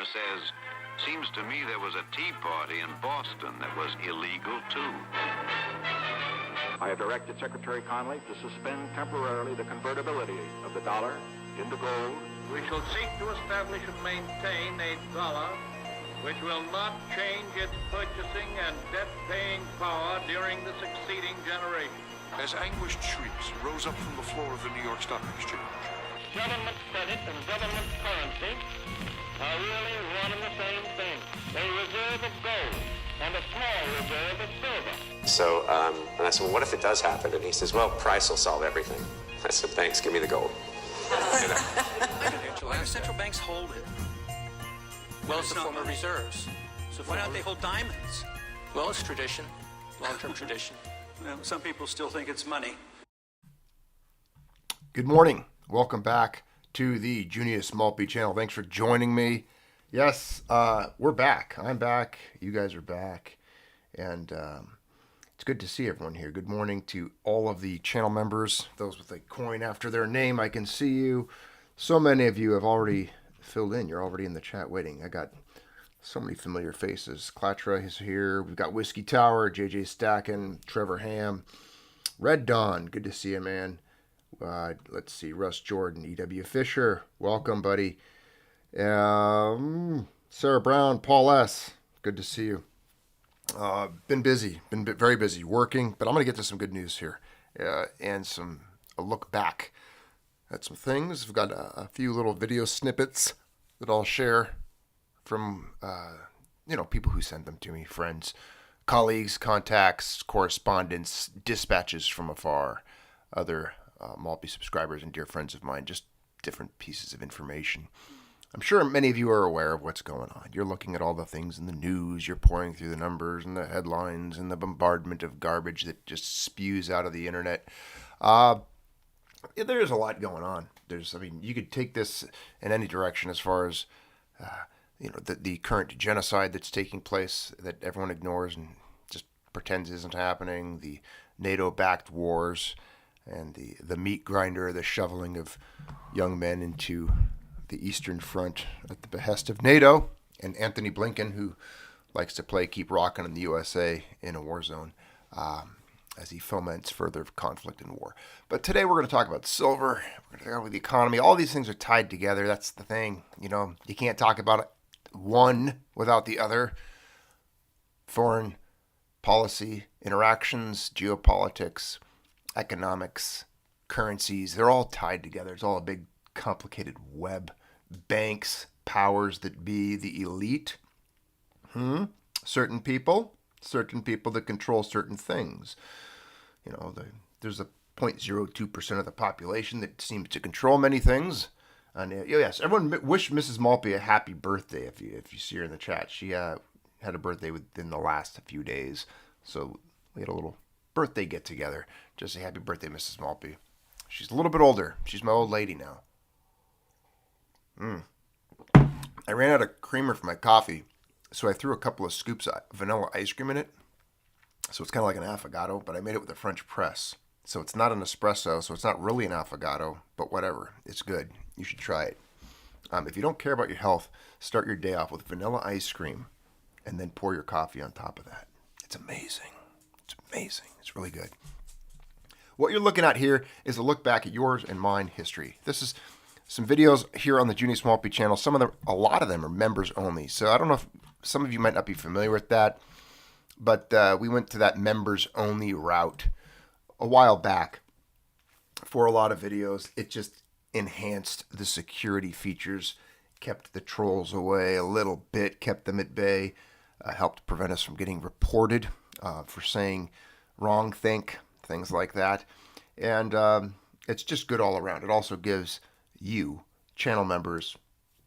Obama says, seems to me there was a tea party in Boston that was illegal, too. I have directed Secretary Connally to suspend temporarily the convertibility of the dollar into gold. We shall seek to establish and maintain a dollar which will not change its purchasing and debt-paying power during the succeeding generation. As anguished shrieks rose up from the floor of the New York Stock Exchange. Government credit and government currency are really one and the same thing. A reserve of gold and a small reserve of silver. So, and I said, well, what if it does happen? And he says, well, price will solve everything. I said, thanks, give me the gold. Why do central banks hold it? Well, it's a form of reserves. So why don't they hold diamonds? Well, it's tradition, long-term tradition. Well, some people still think it's money. Good morning. Welcome back to the Junius Maltby channel. Thanks for joining me. Yes, we're back. I'm back. You guys are back. And it's good to see everyone here. Good morning to all of the channel members. Those with a coin after their name, I can see you. So many of you have already filled in. You're already in the chat waiting. I got so many familiar faces. Clatra is here. We've got Whiskey Tower, JJ Stacken, Trevor Ham, Red Dawn. Good to see you, man. Let's see, Russ Jordan, E.W. Fisher. Welcome, buddy. Sarah Brown, Paul S. Good to see you. Been busy, very busy working, but I'm going to get to some good news here and a look back at some things. We've got a few little video snippets that I'll share from, people who send them to me, friends, colleagues, contacts, correspondents, dispatches from afar, other Maltby subscribers and dear friends of mine, just different pieces of information. I'm sure many of you are aware of what's going on. You're looking at all the things in the news, you're pouring through the numbers and the headlines and the bombardment of garbage that just spews out of the internet. There's a lot going on. You could take this in any direction as far as, the current genocide that's taking place that everyone ignores and just pretends isn't happening, the NATO-backed wars, and the meat grinder, the shoveling of young men into the Eastern Front at the behest of NATO, and Anthony Blinken, who likes to play keep rocking in the USA in a war zone as he foments further conflict and war. But today we're going to talk about silver, we're going to talk about the economy. All these things are tied together. That's the thing. You can't talk about one without the other. Foreign policy, interactions, geopolitics, economics, currencies, they're all tied together. It's all a big complicated web. Banks, powers that be, the elite, certain people that control certain things. There's a 0.02% of the population that seems to control many things. And yes, everyone wish Mrs. Maltby a happy birthday if you see her in the chat. She had a birthday within the last few days, so we had a little birthday get together. Just say happy birthday, Mrs. Maltby. She's a little bit older. She's my old lady now. I ran out of creamer for my coffee, so I threw a couple of scoops of vanilla ice cream in it. So it's kind of like an affogato, but I made it with a French press. So it's not an espresso, so it's not really an affogato, but whatever. It's good. You should try it. If you don't care about your health, start your day off with vanilla ice cream and then pour your coffee on top of that. It's amazing. It's amazing. It's really good. What you're looking at here is a look back at yours and mine history. This is some videos here on the Junius Maltby channel. A lot of them are members only. So I don't know if some of you might not be familiar with that, but we went to that members only route a while back for a lot of videos. It just enhanced the security features, kept the trolls away a little bit, kept them at bay, helped prevent us from getting reported for saying wrong things like that. And it's just good all around. It also gives you, channel members,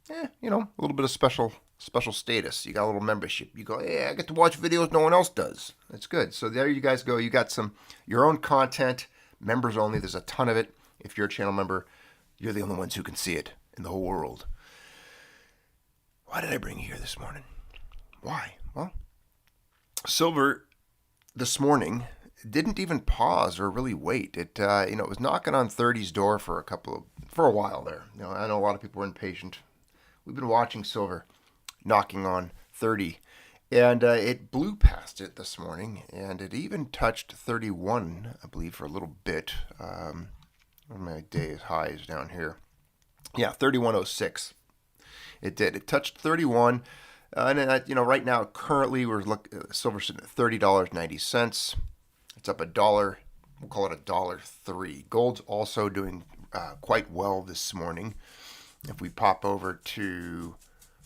a little bit of special status. You got a little membership. You go, hey, I get to watch videos no one else does. That's good. So there you guys go. You got your own content, members only. There's a ton of it. If you're a channel member, you're the only ones who can see it in the whole world. Why did I bring you here this morning? Why? Well, silver this morning didn't even pause or really wait. It was knocking on 30's door for a while there. I know a lot of people were impatient. We've been watching silver knocking on 30. And it blew past it this morning, and it even touched 31, I believe, for a little bit. My day's high is down here. Yeah, 31.06. It did. It touched 31. Right now, currently, silver's sitting at $30.90. It's up $1. We'll call it $1.03. Gold's also doing quite well this morning. If we pop over to,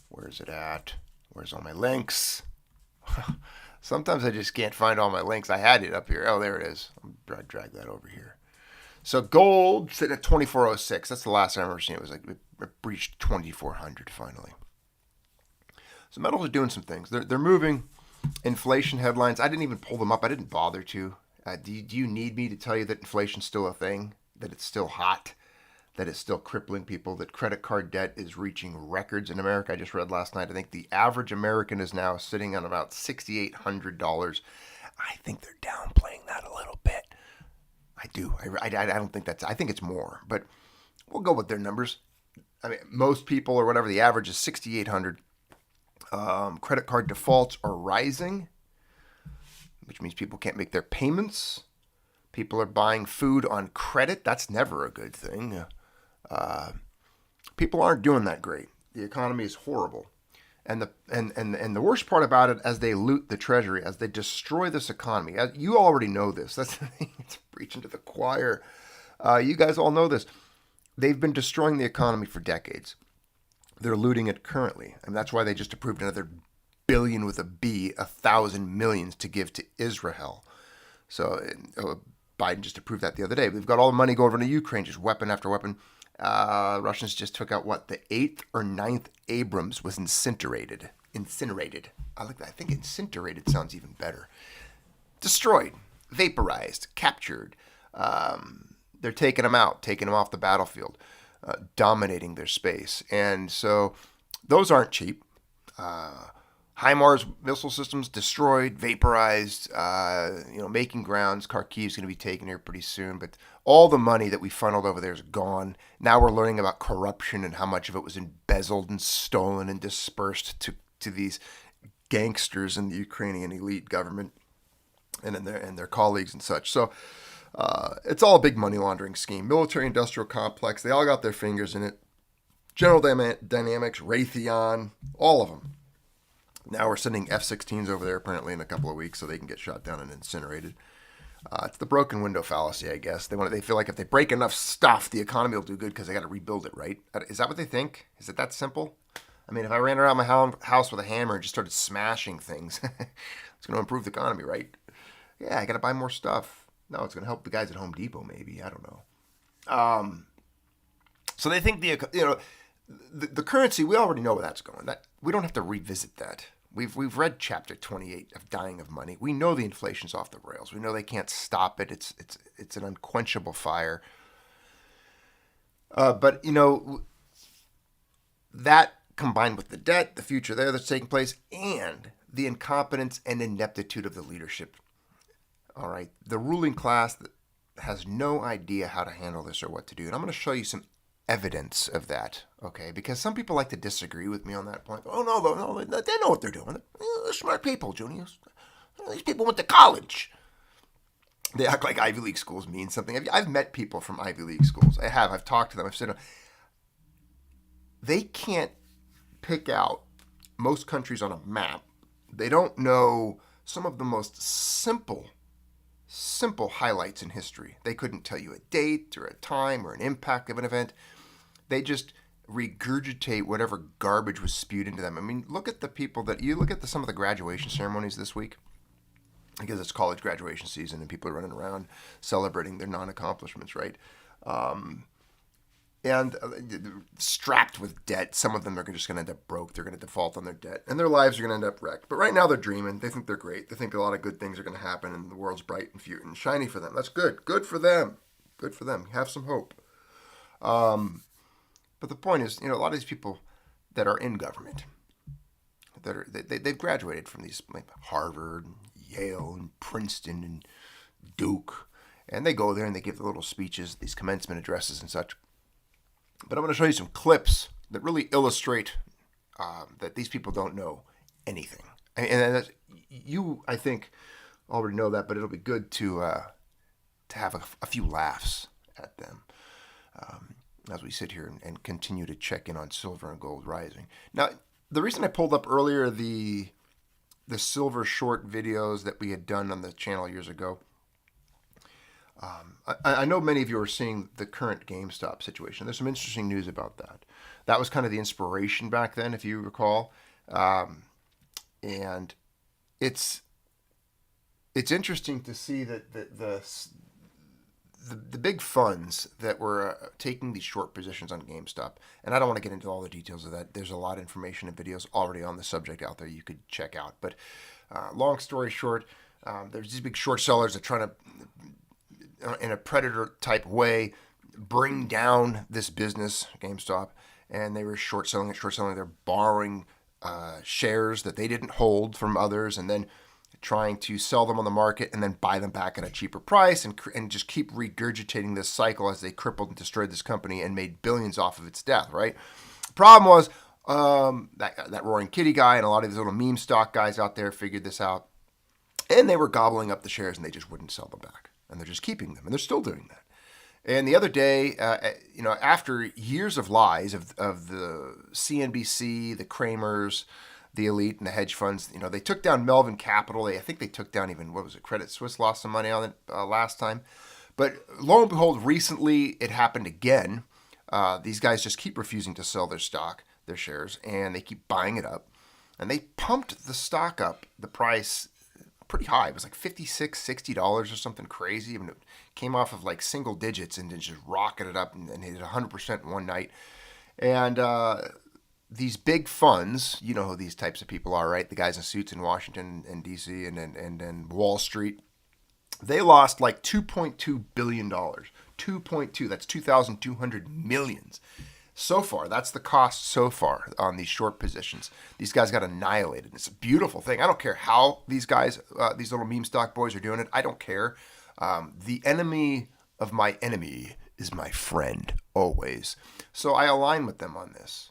where is it at? Where's all my links? Sometimes I just can't find all my links. I had it up here. Oh, there it is. I'll drag that over here. So gold sitting at 24.06. That's the last time I've ever seen it. It was like it breached 2,400 finally. So metals are doing some things. They're moving. Inflation headlines. I didn't even pull them up. I didn't bother to. Do you need me to tell you that inflation's still a thing? That it's still hot? That it's still crippling people? That credit card debt is reaching records in America? I just read last night. I think the average American is now sitting on about $6,800. I think they're downplaying that a little bit. I do. I don't think I think it's more. But we'll go with their numbers. I mean, most people or whatever, the average is $6,800. Credit card defaults are rising, which means people can't make their payments. People are buying food on credit. That's never a good thing. People aren't doing that great. The economy is horrible. And the worst part about it, as they loot the treasury, as they destroy this economy, you already know this. That's the thing. It's preaching to the choir. You guys all know this. They've been destroying the economy for decades. They're looting it currently. And that's why they just approved another billion with a B, 1,000 millions to give to Israel. So Biden just approved that the other day. We've got all the money going over to Ukraine, just weapon after weapon. Russians just took out the 8th or 9th Abrams was incinerated. I like that. I think incinerated sounds even better. Destroyed, vaporized, captured. They're taking them out, taking them off the battlefield, dominating their space. And so those aren't cheap. HIMARS missile systems destroyed, vaporized, making grounds. Kharkiv's going to be taken here pretty soon. But all the money that we funneled over there is gone. Now we're learning about corruption and how much of it was embezzled and stolen and dispersed to these gangsters in the Ukrainian elite government and their colleagues and such. So it's all a big money laundering scheme. Military-industrial complex. They all got their fingers in it. General Dynamics, Raytheon, all of them. Now we're sending F-16s over there apparently in a couple of weeks so they can get shot down and incinerated. It's the broken window fallacy, I guess. They feel like if they break enough stuff, the economy will do good because they got to rebuild it, right? Is that what they think? Is it that simple? I mean, if I ran around my house with a hammer and just started smashing things, it's going to improve the economy, right? Yeah, I got to buy more stuff. No, it's going to help the guys at Home Depot, maybe. I don't know. So they think the currency. We already know where that's going. That we don't have to revisit that. We've read chapter 28 of Dying of Money. We know the inflation's off the rails. We know they can't stop it. It's an unquenchable fire. But that combined with the debt, the future there that's taking place, and the incompetence and ineptitude of the leadership. All right, the ruling class that has no idea how to handle this or what to do. And I'm going to show you some evidence of that, okay? Because some people like to disagree with me on that point. Oh, no, they know what they're doing. They're smart people, Juniors. These people went to college. They act like Ivy League schools mean something. I've met people from Ivy League schools. I've talked to them. I've said, they can't pick out most countries on a map. They don't know some of the most simple highlights in history. They couldn't tell you a date or a time or an impact of an event. They just regurgitate whatever garbage was spewed into them. I mean, look at the people some of the graduation ceremonies this week, because it's college graduation season and people are running around celebrating their non-accomplishments, right? And strapped with debt. Some of them are just going to end up broke. They're going to default on their debt, and their lives are going to end up wrecked. But right now they're dreaming. They think they're great. They think a lot of good things are going to happen, and the world's bright and shiny for them. That's good. Good for them. Good for them. Have some hope. But the point is, a lot of these people that are in government, they've graduated from these like Harvard, and Yale, and Princeton, and Duke, and they go there and they give the little speeches, these commencement addresses and such. But I'm going to show you some clips that really illustrate that these people don't know anything. And that's, you, I think, already know that, but it'll be good to have a few laughs at them as we sit here and continue to check in on silver and gold rising. Now, the reason I pulled up earlier the silver short videos that we had done on the channel years ago, I know many of you are seeing the current GameStop situation. There's some interesting news about that. That was kind of the inspiration back then, if you recall. And it's interesting to see that the big funds that were taking these short positions on GameStop, and I don't want to get into all the details of that. There's a lot of information and videos already on the subject out there you could check out. But long story short, there's these big short sellers that try to, in a predator type way, bring down this business, GameStop, and they were short selling. They're borrowing shares that they didn't hold from others, and then trying to sell them on the market and then buy them back at a cheaper price, and just keep regurgitating this cycle as they crippled and destroyed this company and made billions off of its death, right? Problem was, that Roaring Kitty guy and a lot of these little meme stock guys out there figured this out, and they were gobbling up the shares and they just wouldn't sell them back. And they're just keeping them, and they're still doing that. And the other day, after years of lies of the CNBC, the Kramers, the elite, and the hedge funds, they took down Melvin Capital. I think they took down even, Credit Suisse lost some money on it last time. But lo and behold, recently it happened again. These guys just keep refusing to sell their stock, their shares, and they keep buying it up. And they pumped the stock up, the price, pretty high. It was like $56, $60 or something crazy. I mean, it came off of like single digits and then just rocketed up and hit 100% in one night. And these big funds, you know who these types of people are, right? The guys in suits in Washington and D.C. and Wall Street. They lost like $2.2 billion. 2.2, that's 2,200 millions. So far, that's the cost so far on these short positions. These guys got annihilated. It's a beautiful thing. I don't care how these guys, these little meme stock boys are doing it. I don't care. The enemy of my enemy is my friend, always. So I align with them on this.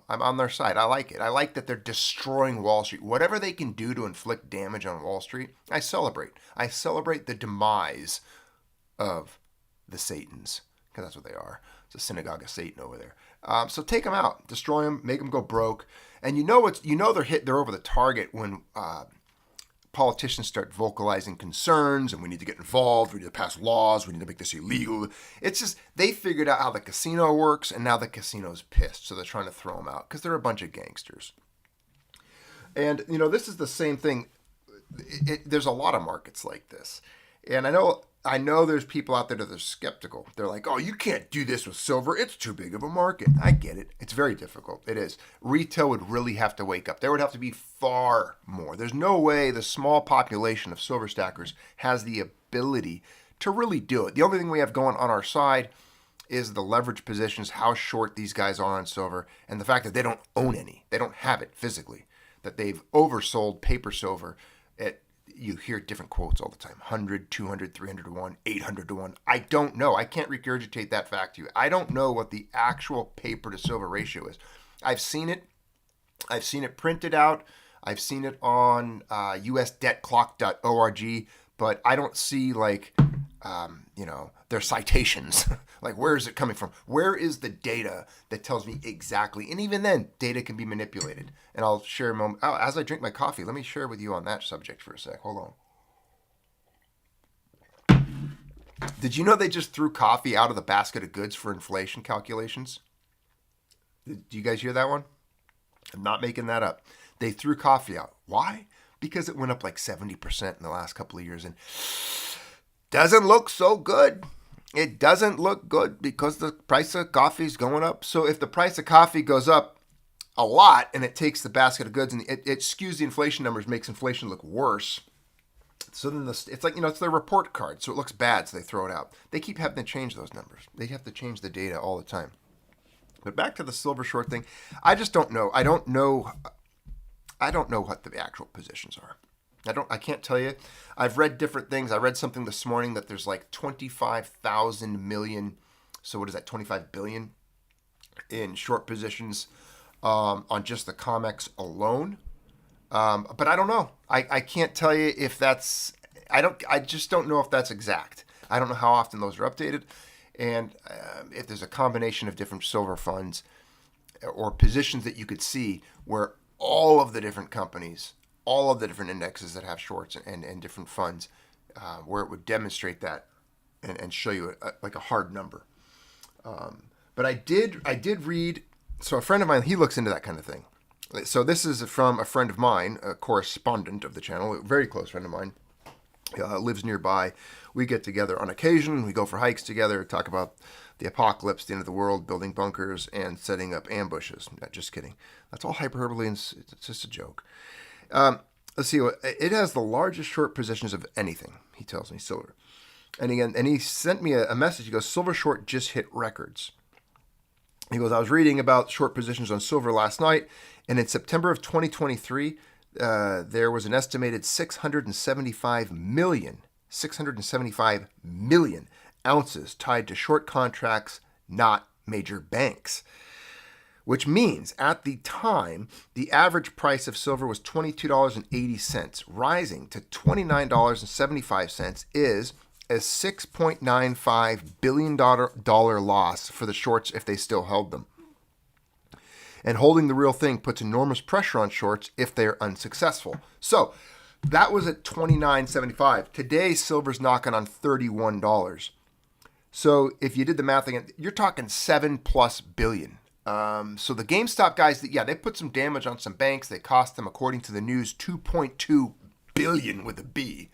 I'm on their side. I like it. I like that they're destroying Wall Street. Whatever they can do to inflict damage on Wall Street, I celebrate. I celebrate the demise of the Satans, because that's what they are. It's a synagogue of Satan over there. So take them out, destroy them, make them go broke. And they're over the target when politicians start vocalizing concerns, and we need to get involved, we need to pass laws, we need to make this illegal. It's just, they figured out how the casino works, and now the casino's pissed, so they're trying to throw them out, because they're a bunch of gangsters. And, this is the same thing. There's a lot of markets like this. And I know there's people out there that are skeptical. They're like, oh, you can't do this with silver. It's too big of a market. I get it. It's very difficult. It is. Retail would really have to wake up. There would have to be far more. There's no way the small population of silver stackers has the ability to really do it. The only thing we have going on our side is the leverage positions, how short these guys are on silver, and the fact that they don't own any. They don't have it physically. That they've oversold paper silver at, you hear different quotes all the time, 100, 200, 300 to 1, 800 to 1. I don't know. I can't regurgitate that fact to you. I don't know what the actual paper to silver ratio is. I've seen it. I've seen it printed out. I've seen it on usdebtclock.org, but I don't see their citations. Like, where is it coming from? Where is the data that tells me exactly? And even then, data can be manipulated. And I'll share a moment. Oh, as I drink my coffee, let me share with you on that subject for a sec. Hold on. Did you know they just threw coffee out of the basket of goods for inflation calculations? Did you guys hear that one? I'm not making that up. They threw coffee out. Why? Because it went up like 70% in the last couple of years. And doesn't look so good. It doesn't look good because the price of coffee is going up. So if the price of coffee goes up a lot and it takes the basket of goods and it skews the inflation numbers, makes inflation look worse. So then it's like, it's their report card. So it looks bad. So they throw it out. They keep having to change those numbers. They have to change the data all the time. But back to the silver short thing. I just don't know. I don't know what the actual positions are. I can't tell you. I've read different things. I read something this morning that there's like 25,000 million. So what is that? 25 billion in short positions on just the COMEX alone. But I don't know. I can't tell you if that's, I just don't know if that's exact. I don't know how often those are updated. And if there's a combination of different silver funds or positions that you could see where all of the different companies, all of the different indexes that have shorts and different funds, where it would demonstrate that and show you like a hard number. But I did read, so a friend of mine, he looks into that kind of thing. So this is from a friend of mine, a correspondent of the channel, a very close friend of mine, lives nearby. We get together on occasion. We go for hikes together, talk about the apocalypse, the end of the world, building bunkers, and setting up ambushes. No, just kidding. That's all hyperbole, and it's just a joke. Let's see. It has the largest short positions of anything, he tells me, silver. And again, and he sent me a message. He goes, silver short just hit records. He goes, I was reading about short positions on silver last night, and in September of 2023, there was an estimated 675 million ounces tied to short contracts, not major banks. Which means at the time, the average price of silver was $22.80, rising to $29.75 is a $6.95 billion loss for the shorts if they still held them. And holding the real thing puts enormous pressure on shorts if they're unsuccessful. So that was at $29.75. Today, silver's knocking on $31. So if you did the math again, you're talking $7+ billion. So the GameStop guys, they put some damage on some banks. They cost them, according to the news, $2.2 billion with a B.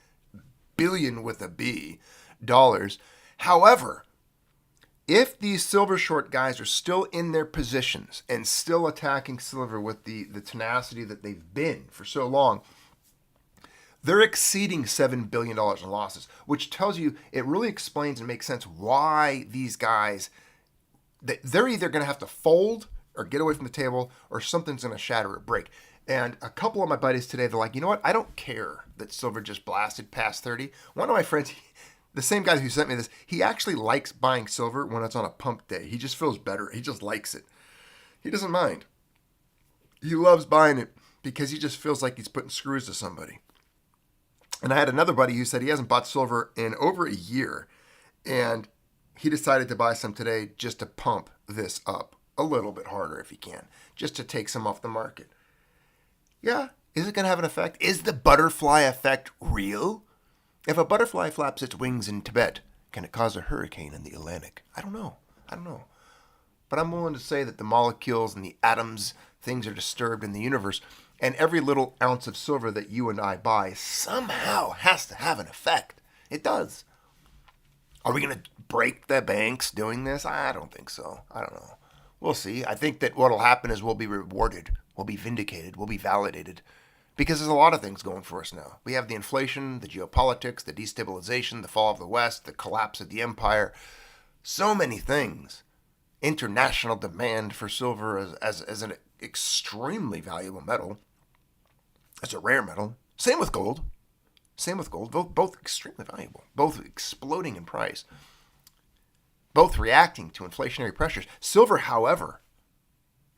Billion with a B dollars. However, if these silver short guys are still in their positions and still attacking silver with the tenacity that they've been for so long, they're exceeding $7 billion in losses, which tells you, it really explains and makes sense why these guys, they're either going to have to fold or get away from the table, or something's going to shatter or break. And a couple of my buddies today, they're like, you know what? I don't care that silver just blasted past 30. One of my friends, the same guy who sent me this, he actually likes buying silver when it's on a pump day. He just feels better. He just likes it. He doesn't mind. He loves buying it because he just feels like he's putting screws to somebody. And I had another buddy who said he hasn't bought silver in over a year. And he decided to buy some today just to pump this up a little bit harder if he can, just to take some off the market. Yeah, is it going to have an effect? Is the butterfly effect real? If a butterfly flaps its wings in Tibet, can it cause a hurricane in the Atlantic? I don't know. But I'm willing to say that the molecules and the atoms, things are disturbed in the universe, and every little ounce of silver that you and I buy somehow has to have an effect. It does. Are we going to break the banks doing this? I don't think so. I don't know. We'll see. I think that what will happen is we'll be rewarded. We'll be vindicated. We'll be validated. Because there's a lot of things going for us now. We have the inflation, the geopolitics, the destabilization, the fall of the West, the collapse of the empire. So many things. International demand for silver as an extremely valuable metal. As a rare metal. Same with gold. Both extremely valuable. Both exploding in price. Both reacting to inflationary pressures. Silver, however,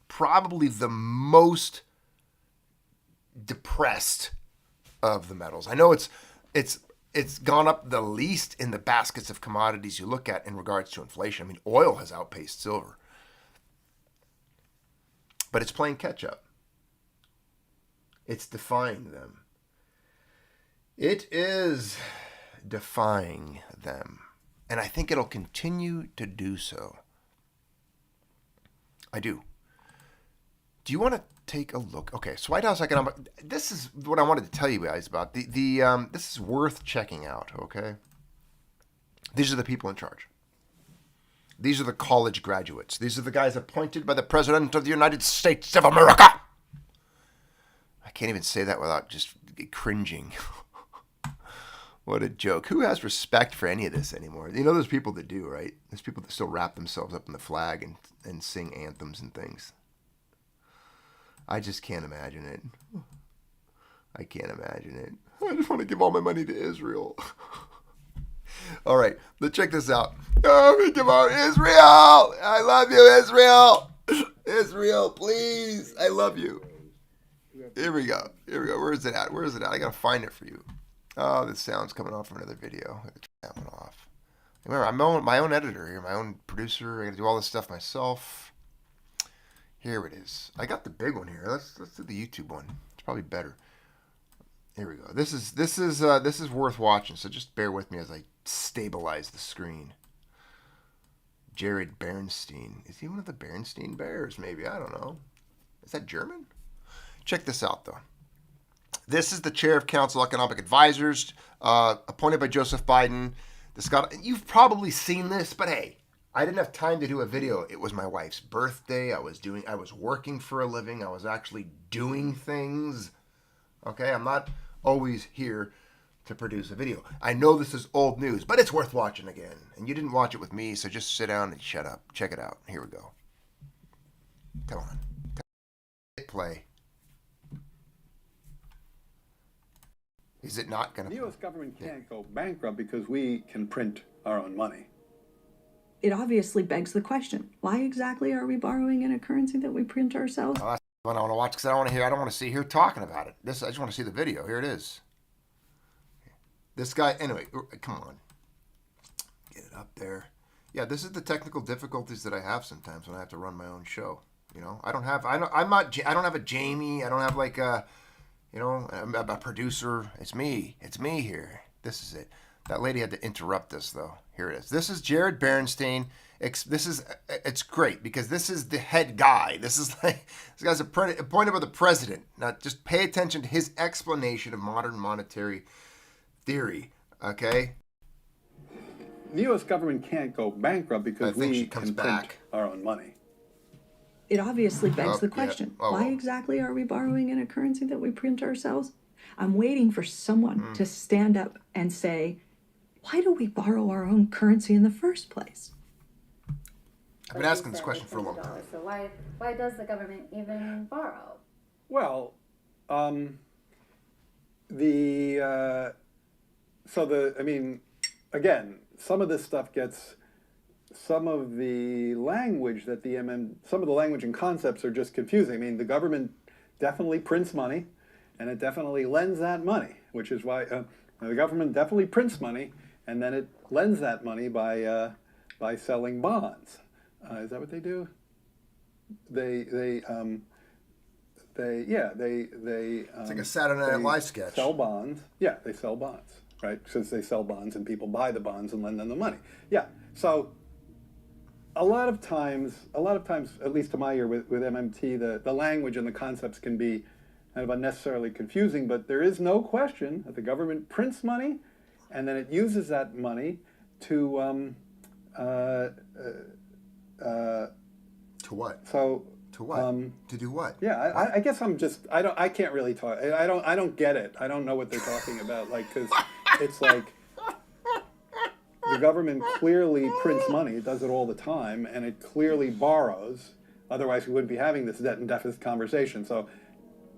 probably the most depressed of the metals. I know it's gone up the least in the baskets of commodities you look at in regards to inflation. I mean, oil has outpaced silver. But it's playing catch up. It's defying them. It is defying them. And I think it'll continue to do so. I do. Do you want to take a look? Okay, so White House Economic. This is what I wanted to tell you guys about. This is worth checking out, okay? These are the people in charge. These are the college graduates. These are the guys appointed by the President of the United States of America. I can't even say that without just cringing. What a joke. Who has respect for any of this anymore? You know, there's people that do, right? There's people that still wrap themselves up in the flag and sing anthems and things. I just can't imagine it. I can't imagine it. I just want to give all my money to Israel. All right, let's check this out. Oh, we give out Israel. I love you, Israel. Israel, please. I love you. Here we go. Where is it at? I gotta find it for you. Oh, this sound's coming off from another video. I gotta turn that one off. Remember, I'm my own editor here, my own producer. I gotta do all this stuff myself. Here it is. I got the big one here. Let's do the YouTube one. It's probably better. Here we go. This is worth watching. So just bear with me as I stabilize the screen. Jared Bernstein. Is he one of the Bernstein Bears? Maybe. I don't know. Is that German? Check this out, though. This is the chair of Council Economic Advisors, appointed by Joseph Biden. You've probably seen this, but hey, I didn't have time to do a video. It was my wife's birthday. I was working for a living. I was actually doing things. Okay, I'm not always here to produce a video. I know this is old news, but it's worth watching again. And you didn't watch it with me, so just sit down and shut up. Check it out. Here we go. Come on. Hit play. Is it not going to... The U.S. government can't go bankrupt because we can print our own money. It obviously begs the question, why exactly are we borrowing in a currency that we print ourselves? Oh, that's what I want to watch because I don't want to see here talking about it. I just want to see the video. Here it is. This guy, anyway, come on. Get it up there. Yeah, this is the technical difficulties that I have sometimes when I have to run my own show. You know, I don't have a Jamie. I don't have like a, you know, a producer. It's me here. This is it. That lady had to interrupt us though. Here it is. This is Jared Bernstein. It's great because this is the head guy. This guy's appointed by the president. Now just pay attention to his explanation of modern monetary theory, okay? The U.S. government can't go bankrupt because we can print our own money. It obviously begs the question, why exactly are we borrowing in a currency that we print ourselves? I'm waiting for someone to stand up and say, why do we borrow our own currency in the first place? I've been asking this question for a long time. So why does the government even borrow? Well, again, some of this stuff gets, some of the language and concepts are just confusing. I mean, the government definitely prints money, and it definitely lends that money, which is why the government definitely prints money, and then it lends that money by selling bonds. Is that what they do? It's like a Saturday Night Live sketch. Sell bonds. Yeah, they sell bonds, right? Since they sell bonds and people buy the bonds and lend them the money. Yeah. So a lot of times, at least to my ear with MMT, the language and the concepts can be kind of unnecessarily confusing, but there is no question that the government prints money and then it uses that money to what? So to what? To do what? Yeah, I guess I can't really talk. I don't get it. I don't know what they're talking about. Like, because it's like the government clearly prints money. It does it all the time, and it clearly borrows. Otherwise, we wouldn't be having this debt and deficit conversation. So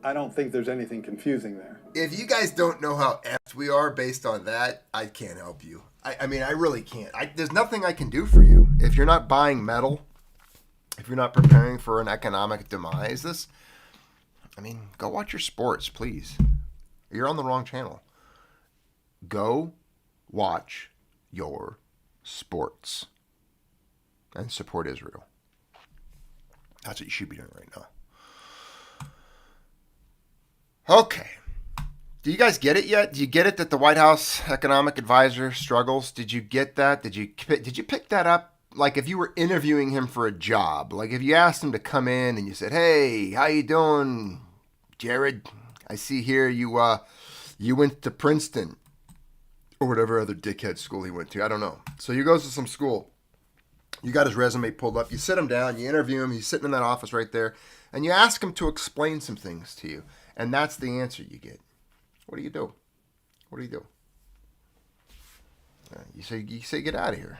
I don't think there's anything confusing there. If you guys don't know how amped we are based on that, I can't help you. I mean, I really can't. There's nothing I can do for you. If you're not buying metal, if you're not preparing for an economic demise, go watch your sports, please. You're on the wrong channel. Go watch your sports and support Israel. That's what you should be doing right now. Okay. Do you guys get it yet? Do you get it that the White House economic advisor struggles? Did you get that? Did you pick that up? Like if you were interviewing him for a job, like if you asked him to come in and you said, "Hey, how you doing, Jared? I see here you went to Princeton or whatever other dickhead school he went to. I don't know." So he goes to some school. You got his resume pulled up. You sit him down. You interview him. He's sitting in that office right there, and you ask him to explain some things to you, and that's the answer you get. What do you do? What do you do? You say get out of here.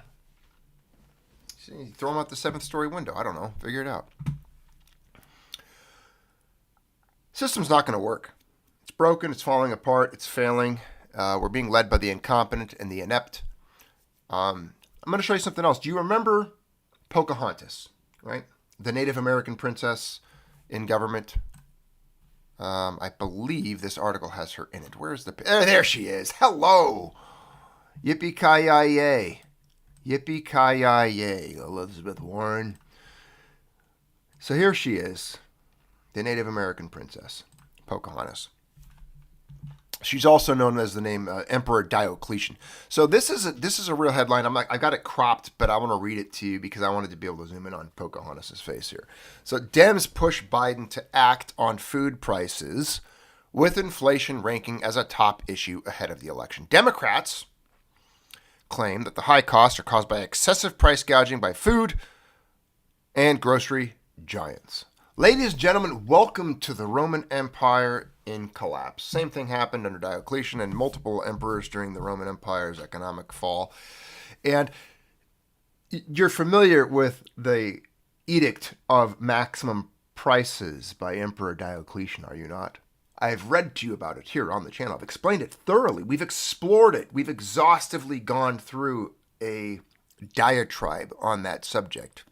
You throw him out the 7th-story window. I don't know. Figure it out. System's not going to work. It's broken. It's falling apart. It's failing. We're being led by the incompetent and the inept. I'm going to show you something else. Do you remember Pocahontas? Right? the Native American princess in government. I believe this article has her in it. Where's the... there she is. Hello. Yippee-ki-yay. Yippee-ki-yay, Elizabeth Warren. So here she is, the Native American princess, Pocahontas. She's also known as the name Emperor Diocletian. So this is a real headline. I got it cropped, but I want to read it to you because I wanted to be able to zoom in on Pocahontas' face here. So Dems push Biden to act on food prices, with inflation ranking as a top issue ahead of the election. Democrats claim that the high costs are caused by excessive price gouging by food and grocery giants. Ladies and gentlemen, welcome to the Roman Empire in collapse. Same thing happened under Diocletian and multiple emperors during the Roman Empire's economic fall. And you're familiar with the Edict of Maximum Prices by Emperor Diocletian, are you not? I've read to you about it here on the channel. I've explained it thoroughly. We've explored it. We've exhaustively gone through a diatribe on that subject.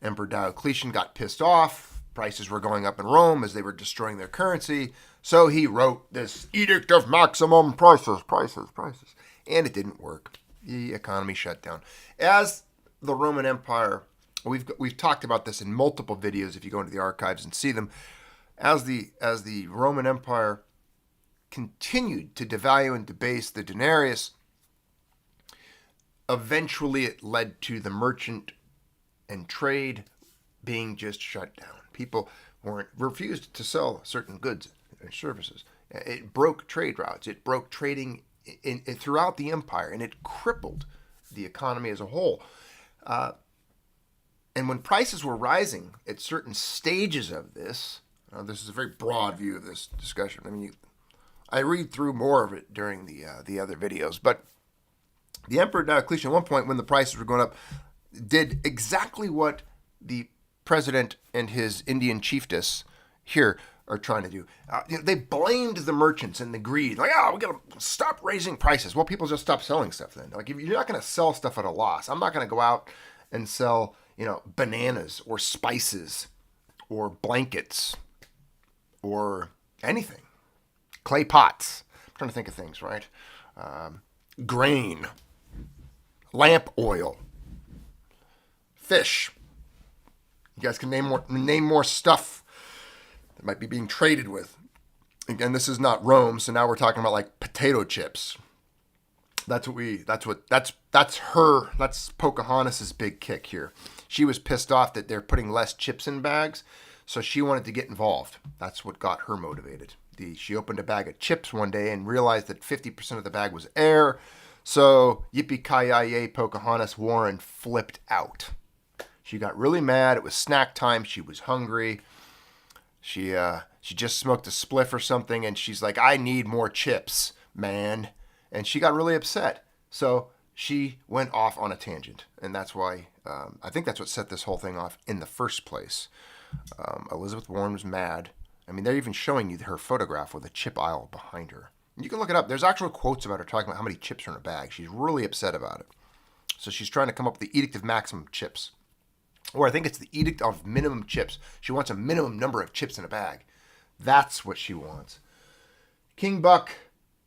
Emperor Diocletian got pissed off. Prices were going up in Rome as they were destroying their currency. So he wrote this Edict of Maximum Prices. And it didn't work. The economy shut down. As the Roman Empire, we've talked about this in multiple videos if you go into the archives and see them. As the Roman Empire continued to devalue and debase the denarius, eventually it led to the merchant and trade being just shut down. People refused to sell certain goods and services. It broke trade routes. It broke trading throughout the empire, and it crippled the economy as a whole. And when prices were rising at certain stages of this, this is a very broad view of this discussion. I mean, I read through more of it during the other videos, but the Emperor Diocletian, at one point when the prices were going up, did exactly what the president and his Indian chiefess here are trying to do. They blamed the merchants and the greed. Like, we got to stop raising prices. Well, people just stop selling stuff then. Like, if you're not going to sell stuff at a loss, I'm not going to go out and sell, bananas or spices or blankets or anything. Clay pots. I'm trying to think of things, right? Grain. Lamp oil. Fish. You guys can name more stuff that might be being traded with. Again, this is not Rome, so now we're talking about like potato chips. That's Pocahontas' big kick here. She was pissed off that they're putting less chips in bags, so she wanted to get involved. That's what got her motivated. She opened a bag of chips one day and realized that 50% of the bag was air, so yippee-ki-yay, Pocahontas Warren flipped out. She got really mad. It was snack time. She was hungry. She just smoked a spliff or something, and she's like, I need more chips, man. And she got really upset. So she went off on a tangent, and that's why, I think that's what set this whole thing off in the first place. Elizabeth Warren was mad. I mean, they're even showing you her photograph with a chip aisle behind her. You can look it up. There's actual quotes about her talking about how many chips are in a bag. She's really upset about it. So she's trying to come up with the Edict of Maximum Chips. Or I think it's the Edict of Minimum Chips. She wants a minimum number of chips in a bag. That's what she wants. King Buck,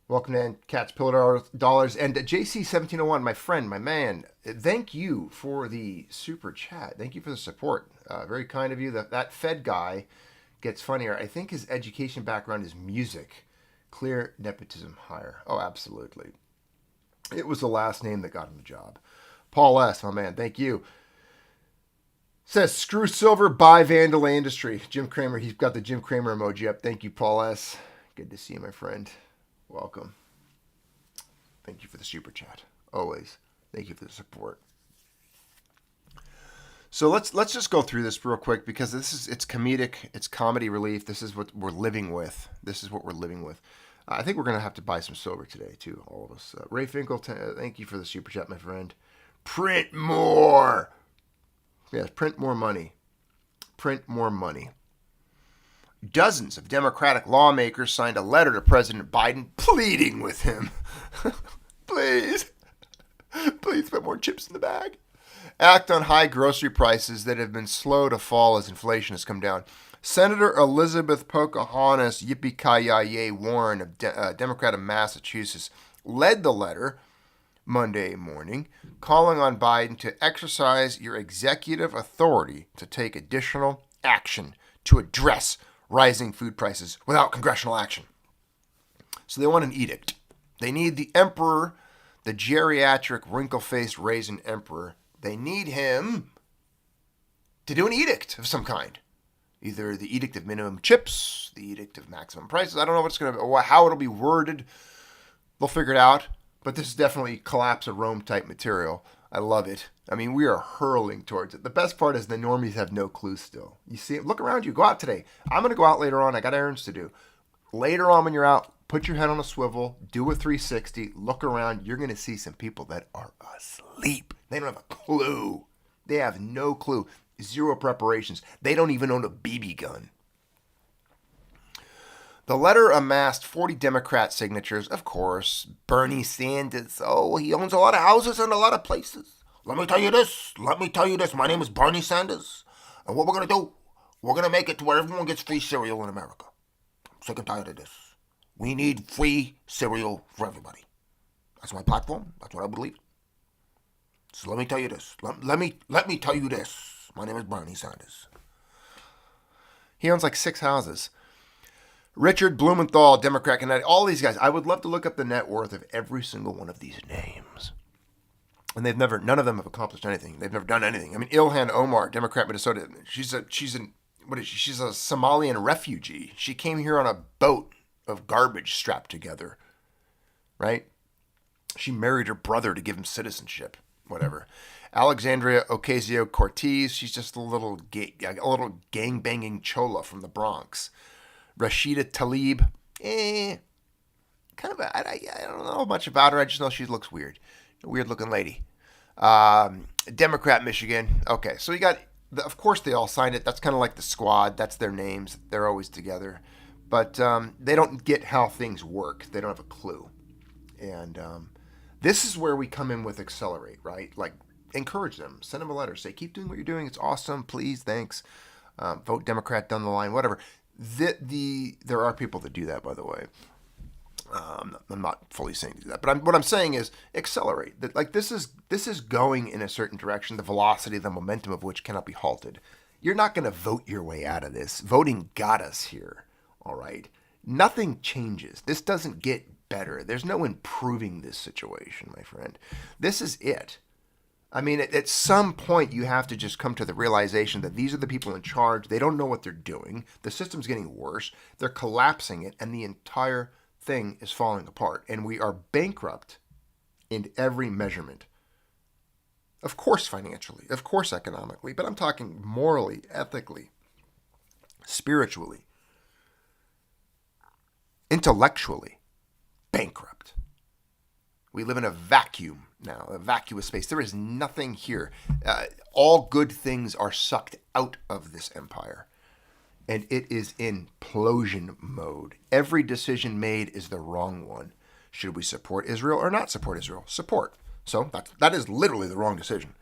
welcome to Cat's Pillar Dollars. And JC1701, my friend, my man, thank you for the super chat. Thank you for the support. Very kind of you. That Fed guy gets funnier. I think his education background is music. Clear nepotism hire. Oh, absolutely. It was the last name that got him the job. Paul S., my man, thank you. Says, screw silver, buy Vandal Industry. Jim Cramer, he's got the Jim Cramer emoji up. Thank you, Paul S. Good to see you, my friend. Welcome. Thank you for the super chat. Always. Thank you for the support. So let's just go through this real quick because it's comedic, it's comedy relief. This is what we're living with. I think we're going to have to buy some silver today, too, all of us. Ray Finkel, thank you for the super chat, my friend. Print more! Yes, print more money. Print more money. Dozens of Democratic lawmakers signed a letter to President Biden pleading with him. Please put more chips in the bag. act on high grocery prices that have been slow to fall as inflation has come down. Senator Elizabeth Pocahontas Yippee-Ki-Yay Warren, of Democrat of Massachusetts, led the letter Monday morning, calling on Biden to exercise your executive authority to take additional action to address rising food prices without congressional action. So they want an edict. They need the emperor, the geriatric, wrinkle-faced raisin emperor. They need him to do an edict of some kind. Either the edict of minimum chips, the edict of maximum prices. I don't know what's going to be, how it'll be worded. They'll figure it out. But this is definitely collapse of Rome type material. I love it. I mean, we are hurling towards it. The best part is the normies have no clue still. You see it? Look around you. Go out today. I'm going to go out later on. I got errands to do. Later on when you're out, put your head on a swivel, do a 360, look around. You're going to see some people that are asleep. They don't have a clue. They have no clue. Zero preparations. They don't even own a BB gun. The letter amassed 40 Democrat signatures, of course. Bernie Sanders, he owns a lot of houses in a lot of places. Let me tell you this. My name is Bernie Sanders. And what we're going to do, we're going to make it to where everyone gets free cereal in America. I'm sick and tired of this. We need free cereal for everybody. That's my platform. That's what I believe. So let me tell you this. Let me tell you this. My name is Bernie Sanders. He owns like 6 houses. Richard Blumenthal, Democrat, Connecticut, all these guys. I would love to look up the net worth of every single one of these names. And none of them have accomplished anything. They've never done anything. I mean, Ilhan Omar, Democrat, Minnesota, she's a Somalian refugee. She came here on a boat of garbage strapped together, right? She married her brother to give him citizenship, whatever. Alexandria Ocasio-Cortez, she's just a little gang-banging chola from the Bronx. Rashida Tlaib, I don't know much about her. I just know she looks weird. A weird-looking lady. Democrat, Michigan. Okay, so you got, of course they all signed it. That's kind of like the squad. That's their names. They're always together. But they don't get how things work. They don't have a clue. And this is where we come in with Accelerate, right? Like, encourage them. Send them a letter. Say, keep doing what you're doing. It's awesome. Please, thanks. Vote Democrat down the line, whatever. There are people that do that, by the way. I'm not fully saying to do that, but what I'm saying is accelerate. That, like, this is going in a certain direction. The velocity, the momentum of which cannot be halted. You're not going to vote your way out of this. Voting got us here. All right. Nothing changes. This doesn't get better. There's no improving this situation, my friend. This is it. I mean, at some point, you have to just come to the realization that these are the people in charge. They don't know what they're doing. The system's getting worse. They're collapsing it, and the entire thing is falling apart. And we are bankrupt in every measurement. Of course, financially. Of course, economically. But I'm talking morally, ethically, spiritually, intellectually. Bankrupt. We live in a vacuum now, a vacuous space. There is nothing here. All good things are sucked out of this empire. And it is in implosion mode. Every decision made is the wrong one. Should we support Israel or not support Israel? Support. So that is literally the wrong decision.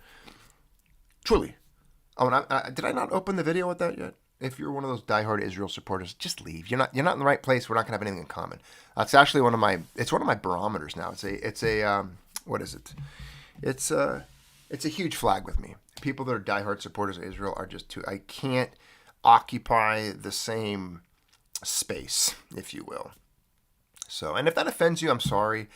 Truly. Oh, and did I not open the video with that yet? If you're one of those diehard Israel supporters, just leave. You're not in the right place. We're not gonna have anything in common. That's actually one of my barometers now. It's a what is it? It's a huge flag with me. People that are diehard supporters of Israel are just too. I can't occupy the same space, if you will. So, and if that offends you, I'm sorry.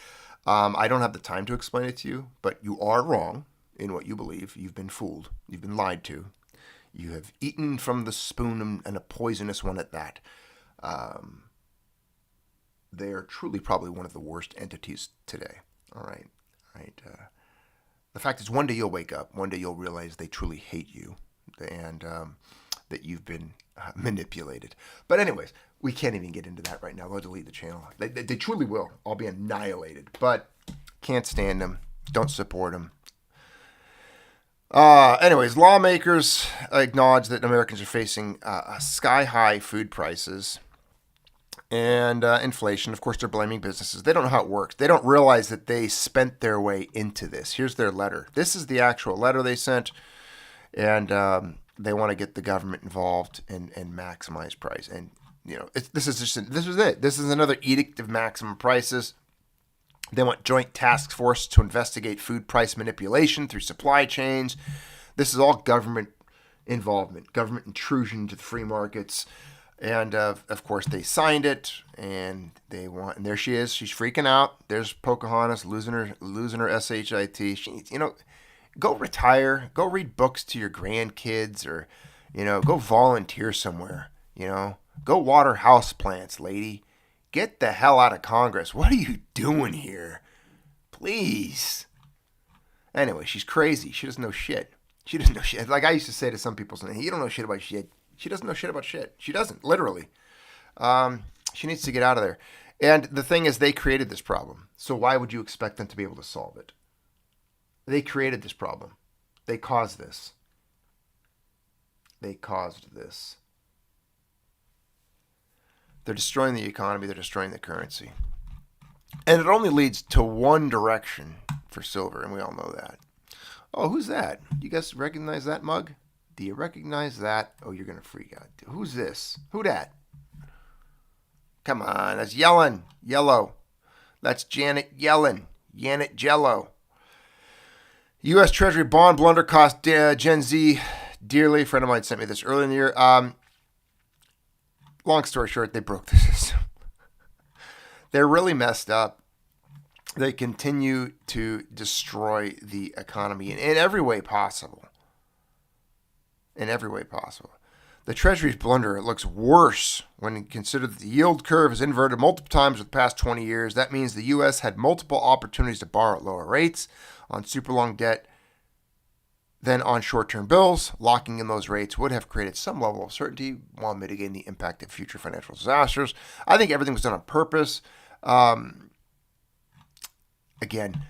I don't have the time to explain it to you, but you are wrong in what you believe. You've been fooled. You've been lied to. You have eaten from the spoon, and a poisonous one at that. They are truly probably one of the worst entities today. All right. The fact is, one day you'll wake up. One day you'll realize they truly hate you, and that you've been manipulated. But anyways, we can't even get into that right now. They'll delete the channel. They truly will all be annihilated. But can't stand them. Don't support them. Anyways, lawmakers acknowledge that Americans are facing sky-high food prices. And inflation, of course, they're blaming businesses. They don't know how it works. They don't realize that they spent their way into this. Here's their letter. This is the actual letter they sent. And they want to get the government involved and maximize price. And, this is it. This is another edict of maximum prices. They want joint task force to investigate food price manipulation through supply chains. This is all government involvement, government intrusion into the free markets. And, of course, they signed it, and and there she is. She's freaking out. There's Pocahontas losing her SHIT. She, go retire. Go read books to your grandkids, or, go volunteer somewhere. Go water house plants, lady. Get the hell out of Congress. What are you doing here? Please. Anyway, she's crazy. She doesn't know shit. She doesn't know shit. Like I used to say to some people, you don't know shit about shit. She doesn't know shit about shit. She doesn't, literally. She needs to get out of there. And the thing is, they created this problem. So why would you expect them to be able to solve it? They created this problem. They caused this. They caused this. They're destroying the economy. They're destroying the currency. And it only leads to one direction for silver, and we all know that. Oh, who's that? You guys recognize that mug? Do you recognize that? Oh, you're going to freak out. Who's this? Who that? Come on, that's Yellen. Yellow. That's Janet Yellen. Janet Jello. U.S. Treasury bond blunder cost Gen Z dearly. A friend of mine sent me this earlier in the year. Long story short, they broke the system. They're really messed up. They continue to destroy the economy in every way possible. In every way possible. The Treasury's blunder looks worse when you consider that the yield curve is inverted multiple times over the past 20 years. That means the U.S. had multiple opportunities to borrow at lower rates on super long debt than on short-term bills. Locking in those rates would have created some level of certainty while mitigating the impact of future financial disasters. I think everything was done on purpose. Again,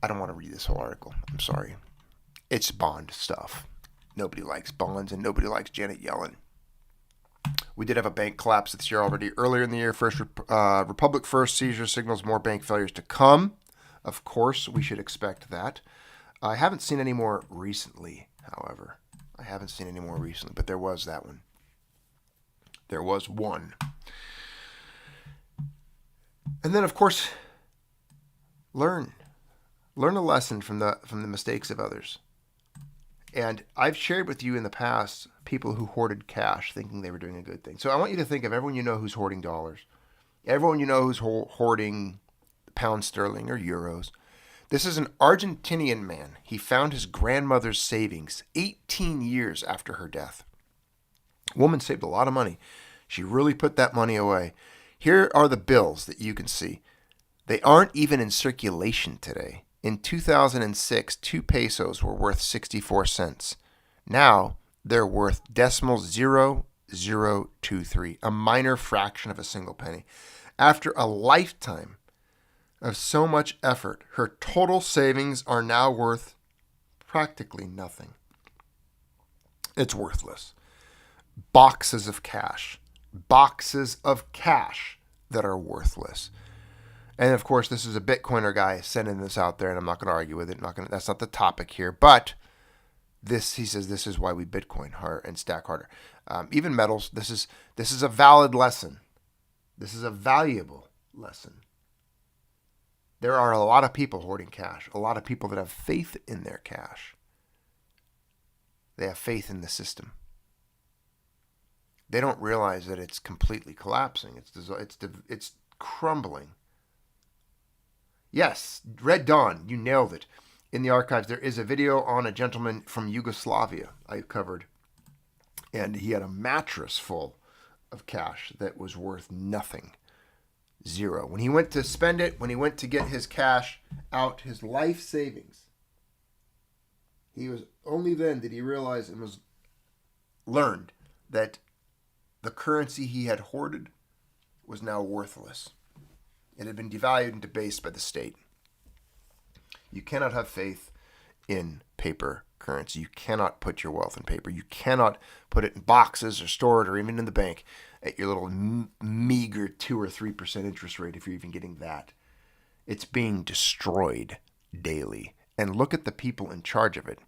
I don't want to read this whole article. I'm sorry. It's bond stuff. Nobody likes bonds, and nobody likes Janet Yellen. We did have a bank collapse this year already. Earlier in the year, Republic First seizure signals more bank failures to come. Of course, we should expect that. I haven't seen any more recently, however. But there was that one. There was one. And then, of course, learn a lesson from the mistakes of others. And I've shared with you in the past people who hoarded cash thinking they were doing a good thing. So I want you to think of everyone you know who's hoarding dollars. Everyone you know who's hoarding pound sterling or euros. This is an Argentinian man. He found his grandmother's savings 18 years after her death. Woman saved a lot of money. She really put that money away. Here are the bills that you can see. They aren't even in circulation today. In 2006, 2 pesos were worth 64 cents. Now, they're worth .0023, a minor fraction of a single penny. After a lifetime of so much effort, her total savings are now worth practically nothing. It's worthless. Boxes of cash that are worthless. And of course, this is a Bitcoiner guy sending this out there, and I'm not going to argue with it. That's not the topic here. But he says this is why we Bitcoin hard and stack harder. Even metals. This is a valid lesson. This is a valuable lesson. There are a lot of people hoarding cash. A lot of people that have faith in their cash. They have faith in the system. They don't realize that it's completely collapsing. It's crumbling. Yes, Red Dawn, you nailed it. In the archives, there is a video on a gentleman from Yugoslavia I covered. And he had a mattress full of cash that was worth nothing. Zero. When he went to spend it, when he went to get his cash out, his life savings, only then did he realize and was learned that the currency he had hoarded was now worthless. It had been devalued and debased by the state. You cannot have faith in paper currency. You cannot put your wealth in paper. You cannot put it in boxes or store it or even in the bank. at your little meager 2 or 3% interest rate, if you're even getting that. It's being destroyed daily. And look at the people in charge of it.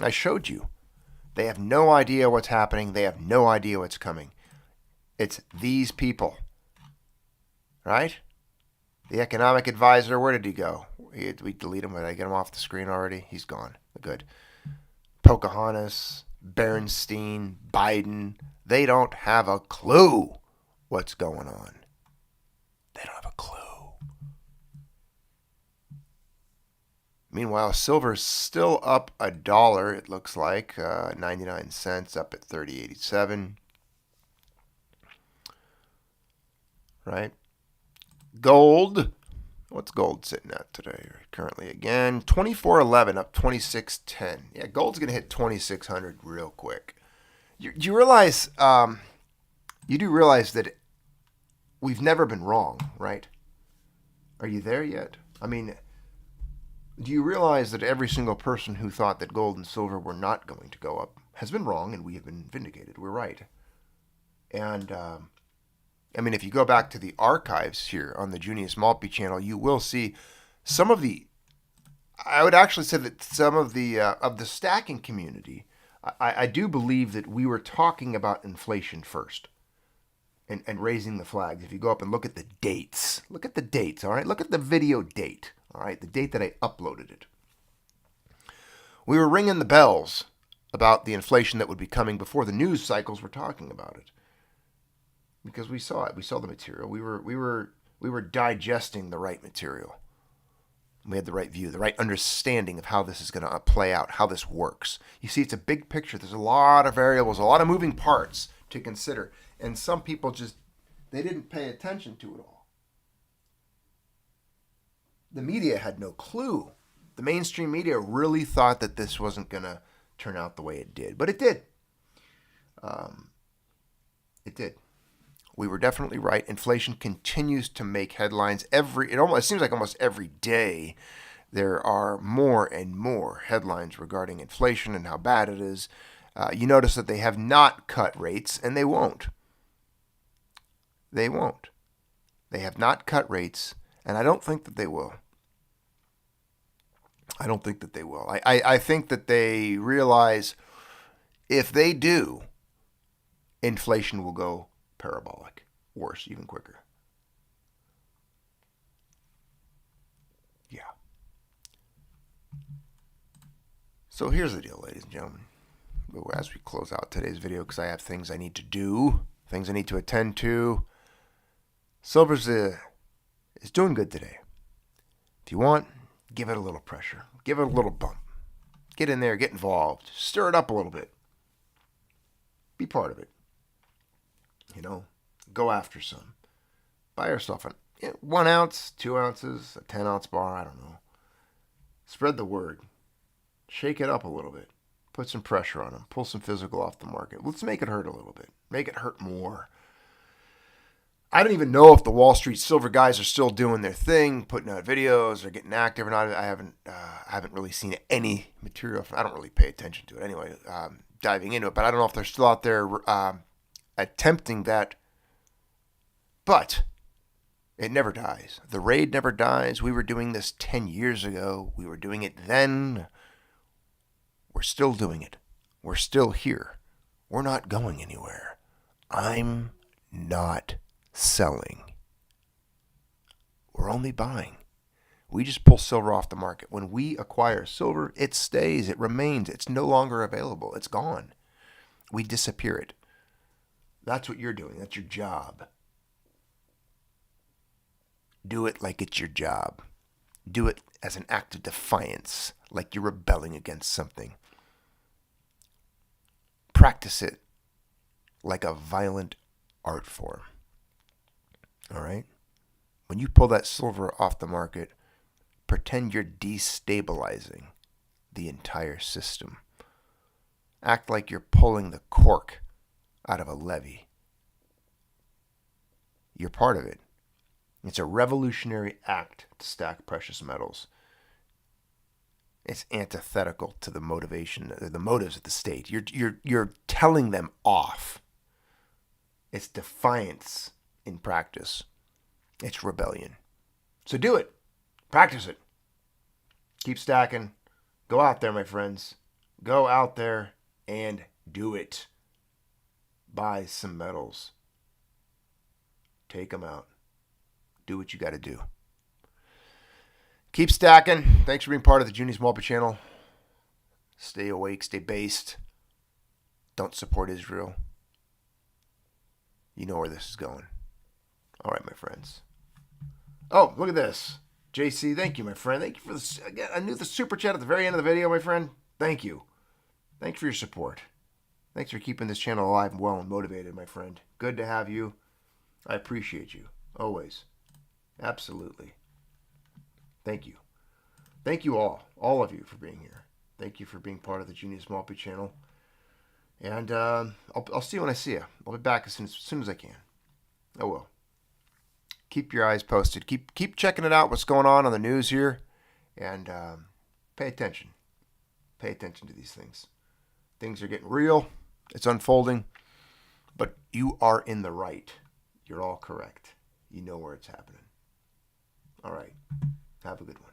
I showed you. They have no idea what's happening. They have no idea what's coming. It's these people. Right? The economic advisor, where did he go? We delete him. Did I get him off the screen already? He's gone. Good. Pocahontas, Bernstein, Biden, they don't have a clue what's going on. They don't have a clue. Meanwhile, silver's still up $1, it looks like. 99 cents, up at 30.87. Right? Gold. What's gold sitting at today? Currently, again, 24.11, up 26.10. Yeah, gold's going to hit 2,600 real quick. You realize, you do realize that we've never been wrong, right? Are you there yet? I mean, do you realize that every single person who thought that gold and silver were not going to go up has been wrong, and we have been vindicated? We're right. And, I mean, if you go back to the archives here on the Junius Maltby channel, you will see some of the, I would actually say that some of the stacking community, I do believe that we were talking about inflation first and raising the flags. If you go up and look at the dates, all right? Look at the video date, all right? The date that I uploaded it. We were ringing the bells about the inflation that would be coming before the news cycles were talking about it. Because we saw it. We saw the material. We were digesting the right material. We had the right view, the right understanding of how this is going to play out, how this works. You see, it's a big picture. There's a lot of variables, a lot of moving parts to consider. And some people just, they didn't pay attention to it all. The media had no clue. The mainstream media really thought that this wasn't going to turn out the way it did. But it did. It did. We were definitely right. Inflation continues to make headlines. It seems like almost every day there are more and more headlines regarding inflation and how bad it is. You notice that they have not cut rates, and they won't. They won't. They have not cut rates, and I don't think that they will. I don't think that they will. I think that they realize if they do, inflation will go parabolic, worse, even quicker. Yeah. So here's the deal, ladies and gentlemen. As we close out today's video, because I have things I need to do, things I need to attend to. Silver's is doing good today. If you want, give it a little pressure. Give it a little bump. Get in there, get involved. Stir it up a little bit. Be part of it. You know, go after some. Buy yourself 1 ounce, 2 ounces, a 10-ounce bar, I don't know. Spread the word. Shake it up a little bit. Put some pressure on them. Pull some physical off the market. Let's make it hurt a little bit. Make it hurt more. I don't even know if the Wall Street silver guys are still doing their thing, putting out videos or getting active or not. I haven't really seen any material. I don't really pay attention to it anyway, diving into it. But I don't know if they're still out there attempting that. But it never dies. The raid never dies. We were doing this 10 years ago. We were doing it then. We're still doing it. We're still here. We're not going anywhere. I'm not selling. We're only buying. We just pull silver off the market. When we acquire silver, it stays. It remains. It's no longer available. It's gone. We disappear it. That's what you're doing. That's your job. Do it like it's your job. Do it as an act of defiance, like you're rebelling against something. Practice it like a violent art form. All right? When you pull that silver off the market, pretend you're destabilizing the entire system. Act like you're pulling the cork out of a levee. You're part of it. It's a revolutionary act to stack precious metals. It's antithetical to the motives of the state. You're telling them off. It's defiance in practice. It's rebellion. So do it. Practice it. Keep stacking. Go out there, my friends. Go out there and do it. Buy some medals. Take them out. Do what you got to do. Keep stacking. Thanks for being part of the Junior Small Channel. Stay awake. Stay based. Don't support Israel. You know where this is going. All right, my friends. Oh, look at this. JC, thank you, my friend. Thank you for this. Again, I knew the super chat at the very end of the video, my friend. Thank you. Thanks for your support. Thanks for keeping this channel alive and well and motivated, my friend. Good to have you. I appreciate you. Always. Absolutely. Thank you. Thank you all of you for being here. Thank you for being part of the Junior Small P channel. And I'll see you when I see you. I'll be back as soon as I can. I will. Keep your eyes posted. Keep checking it out, what's going on the news here. And pay attention. Pay attention to these things. Things are getting real. It's unfolding. But you are in the right. You're all correct. You know where it's happening. All right. Have a good one.